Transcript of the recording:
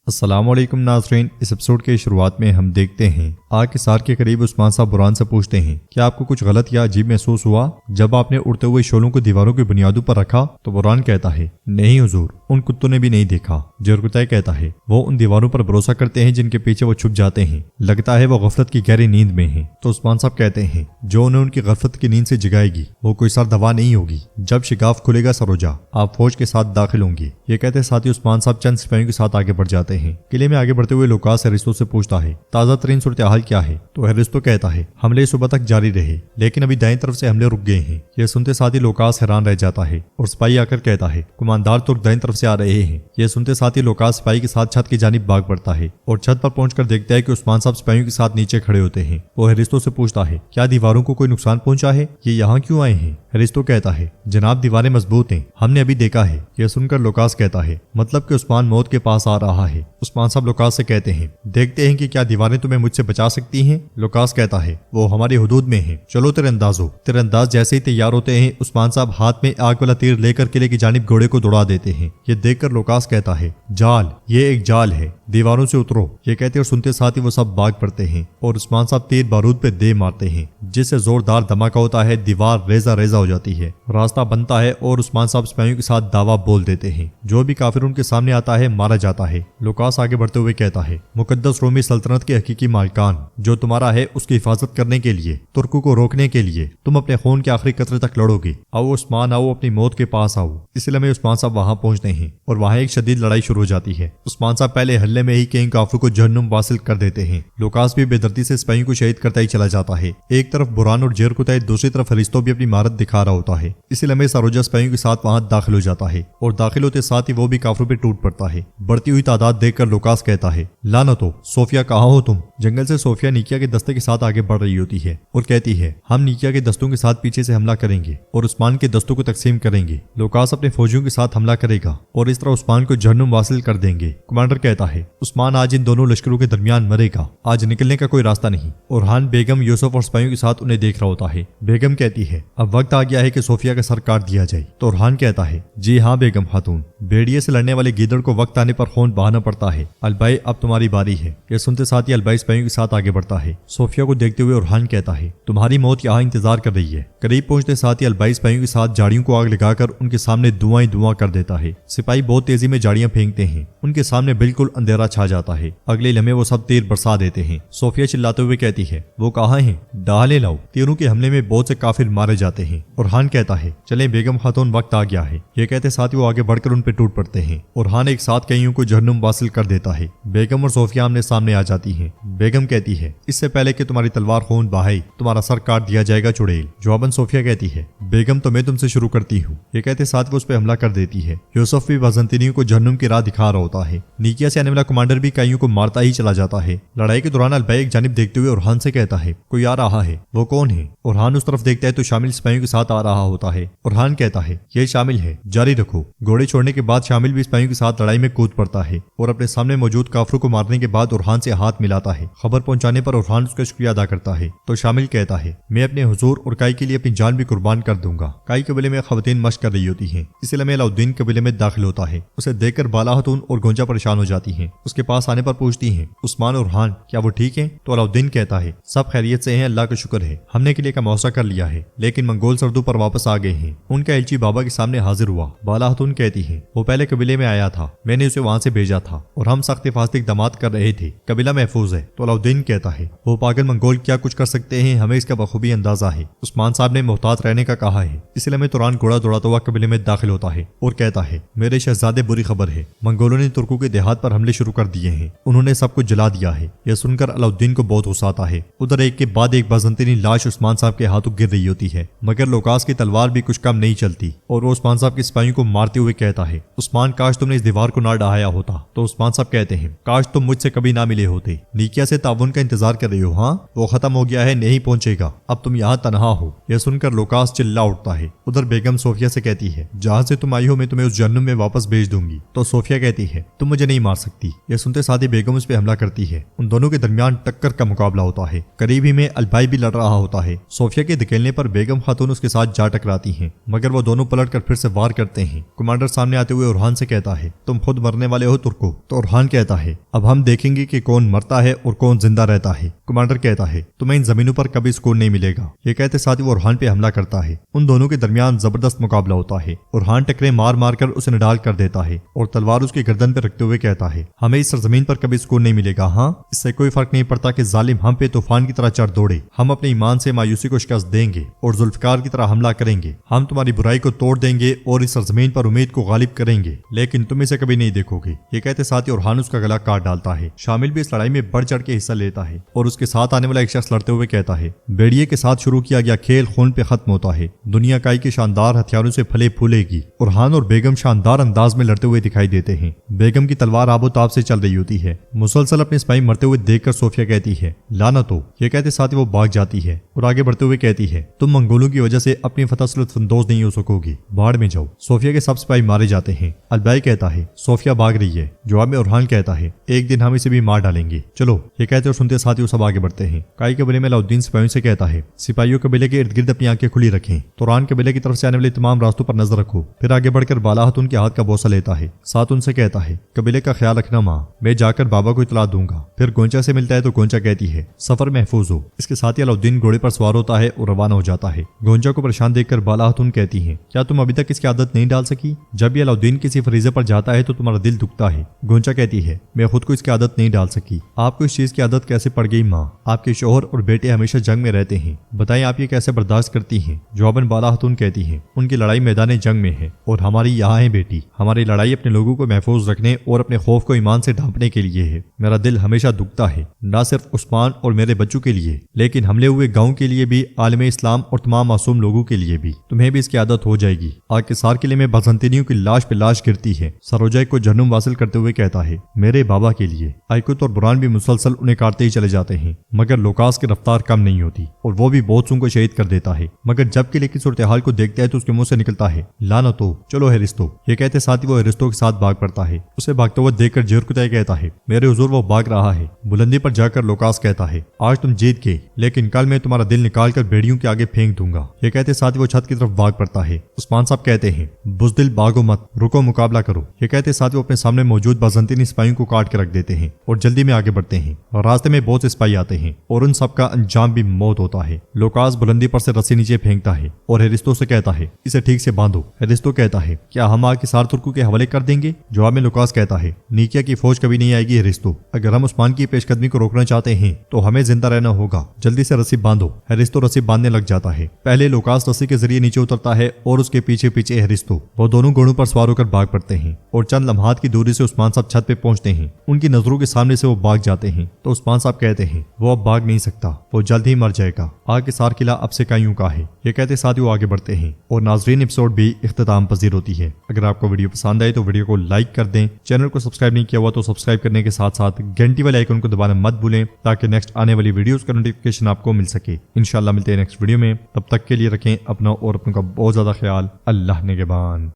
السلام علیکم ناظرین، اس ایپیسوڈ کے شروعات میں ہم دیکھتے ہیں آگ کے سار کے قریب عثمان صاحب برہان سے پوچھتے ہیں کیا آپ کو کچھ غلط یا عجیب محسوس ہوا جب آپ نے اڑتے ہوئے شعلوں کو دیواروں کی بنیادوں پر رکھا؟ تو برہان کہتا ہے نہیں حضور، ان کتوں نے بھی نہیں دیکھا۔ جرگتائی کہتا ہے وہ ان دیواروں پر بھروسہ کرتے ہیں جن کے پیچھے وہ چھپ جاتے ہیں، لگتا ہے وہ غفلت کی گہری نیند میں ہیں۔ تو عثمان صاحب کہتے ہیں جو انہیں ان کی غفلت کی نیند سے جگائے گی وہ کوئی سر دوا نہیں ہوگی، جب شگاف کھلے گا سروجا آپ فوج کے ساتھ داخل ہوں گے۔ یہ کہتے ساتھ ہی عثمان صاحب چند سپاہیوں کے ساتھ آگے بڑھ جاتے ہیں۔ قلعے میں آگے بڑھتے ہوئے لوکاس ہیرستو سے پوچھتا ہے تازہ ترین صورتحال کیا ہے؟ تو ہیرستو کہتا ہے حملے صبح تک جاری رہے لیکن ابھی دائیں طرف سے حملے رک گئے ہیں۔ یہ سنتے ساتھ ہی لوکاس حیران رہ جاتا ہے اور سپاہی آ کر کہتا ہے کماندار ترک دائیں طرف سے آ رہے ہیں۔ یہ سنتے ساتھ ہی لوکاس سپاہی کے ساتھ چھت کی جانب بھاگ پڑتا ہے اور چھت پر پہنچ کر دیکھتا ہے کہ عثمان صاحب سپاہیوں کے ساتھ نیچے کھڑے ہوتے ہیں۔ وہ ہیرستو سے پوچھتا ہے کیا دیواروں کو کوئی نقصان پہنچا ہے؟ یہ یہاں کیوں آئے ہیں؟ ہیرستو کہتا ہے جناب دیواریں مضبوط ہیں، ہم نے ابھی دیکھا ہے۔ یہ سن کر لوکاس کہتا ہے مطلب کہ عثمان موت کے پاس آ رہا ہے۔ عثمان صاحب لوکاس سے کہتے ہیں دیکھتے ہیں کہ کیا دیواریں تمہیں مجھ سے بچا سکتی ہیں؟ لوکاس کہتا ہے وہ ہماری حدود میں ہیں، چلو تیر انداز ہو۔ تیر انداز جیسے ہی تیار ہوتے ہیں عثمان صاحب ہاتھ میں آگ والا تیر لے کر قلعے کی جانب گھوڑے کو دوڑا دیتے ہیں۔ یہ دیکھ کر لوکاس کہتا ہے جال، یہ ایک جال ہے، دیواروں سے اترو۔ یہ کہتے اور سنتے ساتھ ہی وہ سب بھاگ پڑتے ہیں اور عثمان صاحب تیر بارود پہ دے مارتے ہیں جس سے زوردار دھماکہ ہوتا ہے، دیوار ریزہ ریزہ ہو جاتی ہے، راستہ بنتا ہے اور عثمان صاحب سپاہیوں کے ساتھ دعویٰ بول دیتے ہیں۔ جو بھی کافر ان کے سامنے آتا ہے مارا جاتا ہے۔ لوکاس آگے بڑھتے ہوئے کہتا ہے مقدس رومی سلطنت کے حقیقی مالکان، جو تمہارا ہے اس کی حفاظت کرنے کے لیے، ترکوں کو روکنے کے لیے تم اپنے خون کے آخری قطرے تک لڑو گے۔ آؤ عثمان آؤ، اپنی موت کے پاس آؤ۔ اس لمحے عثمان صاحب وہاں پہنچتے ہیں اور وہاں ایک شدید لڑائی شروع ہو جاتی ہے۔ عثمان صاحب پہلے حلے میں ہی کئی کافروں کو جہنم واصل کر دیتے ہیں۔ لوکاس بھی بے دردی سے سپاہیوں کو شہید کرتا ہی چلا جاتا ہے۔ ایک طرف برہان اور جیرکتائی، دوسری طرف ہیرستو بھی اپنی مہارت دکھا رہا ہوتا ہے۔ اسی لمحے سروجا سپاہیوں کے ساتھ وہاں داخل ہو جاتا ہے اور داخل ہوتے ساتھ ہی وہ بھی کافروں پہ ٹوٹ پڑتا ہے۔ بڑھتی ہوئی تعداد دیکھ کر لوکاس کہتا ہے لعنتو، صوفیہ کہاں ہو تم؟ جنگل سے صوفیہ نیکیا کے دستے کے ساتھ آگے بڑھ رہی ہوتی ہے اور کہتی ہے ہم نیکیا کے دستوں کے ساتھ پیچھے سے حملہ کریں گے اور عثمان کے دستوں کو تقسیم کریں گے۔ لوکاس اپنے فوجیوں کے ساتھ حملہ کرے گا اور اس طرح عثمان کو جہنم واصل کر دیں گے۔ کمانڈر کہتا ہے عثمان آج ان دونوں لشکروں کے درمیان مرے گا، آج نکلنے کا کوئی راستہ نہیں۔ اورحان بیگم یوسف اور سپاہیوں کے ساتھ انہیں دیکھ رہا ہوتا ہے۔ بیگم کہتی ہے اب وقت آ گیا ہے کہ صوفیہ کا سر کاٹ دیا جائے۔ تو اورحان کہتا ہے جی ہاں بیگم خاتون، بھیڑیے سے لڑنے والے گیدڑ کو وقت آنے پر خون بہانا پڑتا ہے۔ البائی اب تمہاری باری ہے۔ یہ سنتے ساتھ ہی البائی سپاہیوں کے ساتھ آگے بڑھتا ہے۔ صوفیہ کو دیکھتے ہوئے اورحان کہتا ہے تمہاری موت یہاں انتظار کر رہی ہے۔ قریب پہنچتے ساتھ ہی البائی سپاہیوں کے ساتھ جاڑیوں کو آگ لگا کر ان کے سامنے دھواں دھواں کر دیتا ہے۔ سپاہی بہت تیزی میں جاڑیاں پھینکتے ہیں، ان کے سامنے بالکل اندھیرا چھا جاتا ہے۔ اگلے لمحے وہ سب تیر برسا دیتے ہیں۔ صوفیہ چلاتے ہوئے کہتی ہے وہ کہاں ہیں؟ ڈالے لاؤ۔ تیروں کے حملے میں بہت سے کافر مارے جاتے ہیں۔ اورحان کہتا ہے چلیں بیگم خاتون، وقت آ گیا ہے۔ یہ کہتے ساتھ ہی وہ آگے بڑھ کر ان پہ ٹوٹ پڑتے ہیں۔ اورحان ایک ساتھ کئیوں کو جہنم واصل کر دیتا ہے۔ بیگم اور صوفیہ آمنے سامنے آ جاتی ہیں۔ بیگم کہتی ہے اس سے پہلے کہ تمہاری تلوار خون بہائے تمہارا سر کاٹ دیا جائے گا چڑیل۔ جواباً صوفیہ کہتی ہے بیگم تو میں تم سے شروع کرتی ہوں۔ یہ کہتے ساتھ وہ اس پہ حملہ کر دیتی ہے۔ یوسف بھی بازنطینیوں کو جہنم کی راہ دکھا رہا ہوتا ہے۔ نیکیا سے آنے والا کمانڈر بھی کئیوں کو مارتا ہی چلا جاتا ہے۔ لڑائی کے دوران البائی ایک جانب دیکھتے ہوئے اورحان سے کہتا ہے کوئی آ رہا ہے، وہ کون ہے؟ اورحان اس طرف دیکھتا ہے تو شامل سپاہیوں کے ساتھ آ رہا ہوتا ہے۔ اورحان کہتا ہے یہ شامل ہے، جاری رکھو۔ گھوڑے چھوڑنے کے بعد شامل بھی سپاہیوں کے ساتھ لڑائی میں کود پڑتا ہے اور اپنے سامنے موجود کافروں کو مارنے کے بعد اورحان سے ہاتھ ملاتا ہے۔ خبر پہنچانے پر اورحان اس کا شکریہ ادا کرتا ہے تو شامل کہتا ہے میں اپنے حضور اور کائی کے لیے اپنی جان بھی قربان کر دوں گا۔ کائی قبیلے میں خواتین مشق کر رہی ہوتی ہیں۔ اسی لمحے علاؤدین قبیلے میں داخل ہوتا ہے۔ اسے دیکھ کر بالا خاتون اور گونجا پریشان ہو جاتی ہیں۔ اس کے پاس آنے پر پوچھتی ہیں عثمان اور اورحان کیا وہ ٹھیک ہیں؟ تو علاؤدین کہتا ہے سب خیریت سے ہیں، اللہ کا شکر ہے، ہم نے قلعے کا محاصرہ کر لیا ہے لیکن منگول سردوں پر واپس آ گئے ہیں۔ ان کا ایلچی بابا کے سامنے حاضر ہوا۔ بالا خاتون کہتی ہے وہ پہلے قبیلے میں آیا تھا، میں نے اسے وہاں سے بھیجا تھا اور ہم سخت حفاظتی اقدامات کر رہے تھے، قبیلہ محفوظ ہے۔ تو علاؤدین کہتا ہے وہ پاگل منگول کیا کچھ کر سکتے ہیں، ہمیں اس کا بخوبی اندازہ ہے۔ عثمان صاحب نے محتاط رہنے کا کہا ہے۔ اس لیے میں توران گھوڑا دوڑاتا ہوا قبیلے میں داخل ہوتا ہے اور کہتا ہے میرے شہزادے بری خبر ہے، منگولوں نے ترکوں کے دیہات پر حملے شروع کر دیے ہیں، انہوں نے سب کچھ جلا دیا ہے۔ یہ سن کر علاؤدین کو بہت غصہ آتا ہے۔ ادھر ایک کے بعد ایک بازنطینی لاش عثمان صاحب کے ہاتھوں گر رہی ہوتی ہے، مگر لوکاس کی تلوار بھی کچھ کم نہیں چلتی اور وہ عثمان صاحب کے سپاہیوں کو مارتے ہوئے کہتا ہے عثمان کاش تم نے اس دیوار کو نہ ڈھایا ہوتا۔ تو عثمان صاحب کہتے ہیں کاش تم مجھ سے کبھی نہ ملے ہوتے۔ نیکیا سے تعاون کا انتظار کر رہے ہو؟ ہاں وہ ختم ہو گیا ہے، نہیں پہنچے گا، اب تم یہاں تنہا ہو۔ یہ سن کر لوکاس چلا اٹھتا ہے۔ ادھر بیگم صوفیہ سے کہتی ہے جہاں سے تم آئی ہو میں تمہیں اس جہنم میں واپس بھیج دوں گی۔ تو صوفیہ کہتی ہے تم مجھے نہیں مار سکتی، یہ سنتے ساتھ ہی بیگم اس پہ حملہ کرتی ہے۔ ان دونوں کے درمیان ٹکر کا مقابلہ ہوتا ہے۔ قریب ہی میں البائی بھی لڑ رہا ہوتا ہے۔ صوفیہ کے دھکیلنے پر بیگم خاتون اس کے ساتھ جا ٹکراتی ہیں، مگر وہ دونوں پلٹ کر پھر سے وار کرتے ہیں۔ کمانڈر سامنے آتے ہوئے اورحان سے کہتا ہے تم خود مرنے والے ہو ترکو؟ تو اورحان کہتا ہے اب ہم دیکھیں گے کہ کون مرتا ہے اور کون زندہ رہتا ہے۔ کمانڈر کہتا ہے تمہیں ان زمینوں پر کبھی سکون نہیں ملے گا۔ یہ کہتے ساتھ ہی وہ اورحان پہ حملہ کرتا ہے۔ ان دونوں کے درمیان زبردست مقابلہ ہوتا ہے۔ اورحان ٹکرے مار مار کر اسے نڈال کر دیتا ہے اور تلوار اس کی گردن پہ رکھتے ہوئے کہتا ہے ہمیں اس سرزمین پر کبھی سکون نہیں ملے گا۔ ہاں، اس سے کوئی فرق نہیں پڑتا کہ ظالم ہم پہ طوفان کی طرح چڑھ دوڑے، ہم اپنے ایمان سے مایوسی کو شکست دیں گے اور ذوالفقار کی طرح حملہ کریں گے۔ ہم تمہاری برائی کو توڑ دیں گے اور اس سرزمین پر امید کو غالب کریں گے، لیکن تم اسے کبھی نہیں دیکھو گے۔ یہ کہتے ساتھ ہی اورحان اس کا گلا کاٹ ڈالتا ہے۔ شامل بھی اس لڑائی میں بڑھ چڑھ کے حصہ لیتا ہے اور اس کے ساتھ آنے والا ایک شخص لڑتے ہوئے کہتا ہے بیڑیے کے ساتھ شروع کیا گیا کھیل خون پہ ختم ہوتا ہے، دنیا کائی کے شاندار ہتھیاروں سے پھلے پھولے گی۔ اورحان اور بیگم شاندار انداز میں لڑتے ہوئے دکھائی دیتے ہیں۔ بیگم کی تلوار آب و تاب سے چل رہی ہوتی ہے۔ مسلسل اپنے سپاہی مرتے ہوئے دیکھ کر صوفیہ کہتی ہے لعنت ہو۔ یہ کہتے ساتھ ہی وہ بھاگ جاتی ہے اور آگے بڑھتے ہوئے کہتی ہے تم منگولوں کی وجہ سے اپنی فتح سے لطف اندوز نہیں ہو سکو گی، بھاڑ میں جاؤ۔ صوفیہ کے سب سپاہی مارے جاتے ہیں۔ البائی کہتا ہے صوفیہ بھاگ رہی ہے۔ جواب میں اورحان کہتا ہے ایک دن ہم اسے بھی مار ڈالیں گے، چلو۔ یہ کہتے اور سنتے ساتھ ہی وہ سب آگے بڑھتے ہیں۔ کائی قبیلے میں علاؤالدین سپاہیوں سے کہتا ہے سپاہیوں قبیلے کے ارد گرد اپنی آنکھیں کھلی رکھیں، توران قبیلے کی طرف سے آنے والے تمام راستوں پر نظر رکھو۔ پھر آگے بڑھ کر بالا ہاتھ ان کے ہاتھ کا بوسہ لیتا ہے، ساتھ ان سے کہتا ہے قبیلے کا خیال رکھنا ماں، میں جا کر بابا کو اطلاع دوں گا۔ پھر گونچا سے ملتا ہے تو گونچا کہتی ہے سفر محفوظ ہو۔ اس کے ساتھ ہی علاؤالدین گھوڑے پر سوار ہوتا ہے اور روانہ ہو جاتا ہے۔ گونچا کو پریشان دیکھ کر بالا ہاتون کہتی ہیں کیا تم ابھی تک اس کی عادت نہیں ڈال سکی؟ جب بھی علاؤالدین کسی فریضے پر جاتا ہے تو تمہارا دل دکھتا ہے۔ گونچا کہتی ہے میں خود کو اس کی عادت نہیں ڈال سکی۔ آپ کو اس چیز کی عادت کیسے پڑ گئی ماں؟ آپ کے شوہر اور بیٹے ہمیشہ جنگ میں رہتے ہیں، بتائیں آپ یہ کیسے برداشت کرتی ہیں؟ جواباً بالا خاتون کہتی ہیں ان کی لڑائی میدان جنگ میں ہے اور ہماری یہاں ہے بیٹی۔ ہماری لڑائی اپنے لوگوں کو محفوظ رکھنے اور اپنے خوف کو ایمان سے ڈھانپنے کے لیے ہے۔ میرا دل ہمیشہ دکھتا ہے، نہ صرف عثمان اور میرے بچوں کے لیے لیکن حملے ہوئے گاؤں کے لیے بھی، عالم اسلام اور تمام معصوم لوگوں کے لیے بھی۔ تمہیں بھی اس کی عادت ہو جائے گی۔ آگ کے سار قلعے میں بازنطینیوں کی لاش پہ لاش گرتی ہے۔ سروجائے کو جہنم واصل کرتے ہوئے کہتا ہے میرے بابا کے لیے۔ آئیکوت اور بران بھی مسلسل انہیں کاٹتے ہی چلے جاتے ہیں، مگر لوکاس کی رفتار کم نہیں ہوتی اور وہ بھی بہت سوں کو شہید کر دیتا ہے۔ مگر جب قلعے کی صورتحال کو دیکھتا ہے تو اس کے منہ سے نکلتا ہے لعنت ہو، چلو ہیرستو۔ یہ کہتے ساتھ ہی وہ ہیرستو کے ساتھ بھاگ پڑتا ہے۔ اسے بھاگتے ہوئے دیکھ کر جیورکتائے کہتا ہے میرے حضور وہ بھاگ رہا ہے۔ بلندی پر جا کر لوکاس کہتا ہے آج تم جیت گئے، لیکن کل میں تمہارا دل نکال کر بیڑیوں کے آگے پھینک دوں گا۔ یہ کہتے ساتھ ہی وہ چھت کی طرف بھاگ پڑتا ہے۔ عثمان صاحب کہتے ہیں بزدل بھاگو مت، رکو مقابلہ کرو۔ یہ کہتے ساتھ ہی وہ اپنے سامنے موجود بازنطینی سپاہیوں کو کاٹ کے رکھ دیتے ہیں اور جلدی میں آگے بڑھتے ہیں۔ اور راستے میں بہت سے سپاہی آتے ہیں اور ان سب کا انجام بھی موت ہوتا ہے۔ لوکاس بلندی پر سے رسی نیچے پھینکتا ہے اور ہیرستو سے کہتا ہے اسے ٹھیک سے باندھو۔ ہیرستو کہتا ہے کیا ہم آگ کے سار ترکوں کے حوالے کر دیں گے؟ جواب میں لوکاس کہتا ہے نیکیا کی فوج کبھی نہیں آئے گی ہیرستو، اگر ہم عثمان کی پیش قدمی کو روکنا چاہتے ہیں تو ہمیں زندہ رہنا ہوگا، جلدی سے رسی باندھو۔ ہیرستو رسی باندھنے لگ جاتا ہے۔ پہلے لوکاس رسی کے ذریعے نیچے اترتا ہے اور اس کے پیچھے پیچھے ہیرستو۔ وہ دونوں گھوڑوں پر سوار ہو کر بھاگ پڑتے ہیں اور چند لمحات کی دوری سے عثمان صاحب چھت پہ پہنچتے ہیں۔ ان کی نظروں کے سامنے سے وہ بھاگ جاتے ہیں تو عثمان صاحب کہتے ہیں وہ اب بھاگ نہیں سکتا، وہ جلد ہی مر جائے گا۔ آگ کے سار قلعہ اب سے کائیوں کا ہے۔ یہ کہتے ساتھ ہی وہ آگے بڑھتے ہیں اور ناظرین ایپیسوڈ بھی اختتام پذیر ہوتی ہے۔ اگر آپ کو ویڈیو پسند آئے تو ویڈیو کو لائک کر دیں، چینل کو سبسکرائب نہیں کیا ہوا تو سبسکرائب کرنے کے ساتھ ساتھ گھنٹی والے آئیکن کو دبانا مت بھولیں تاکہ نیکسٹ آنے والی ویڈیوز کا نوٹیفکیشن آپ کو مل سکے۔ انشاءاللہ ملتے ہیں نیکسٹ ویڈیو میں، تب تک کے لیے رکھیں اپنا اور اپنوں کا بہت زیادہ خیال۔ اللہ نگہبان۔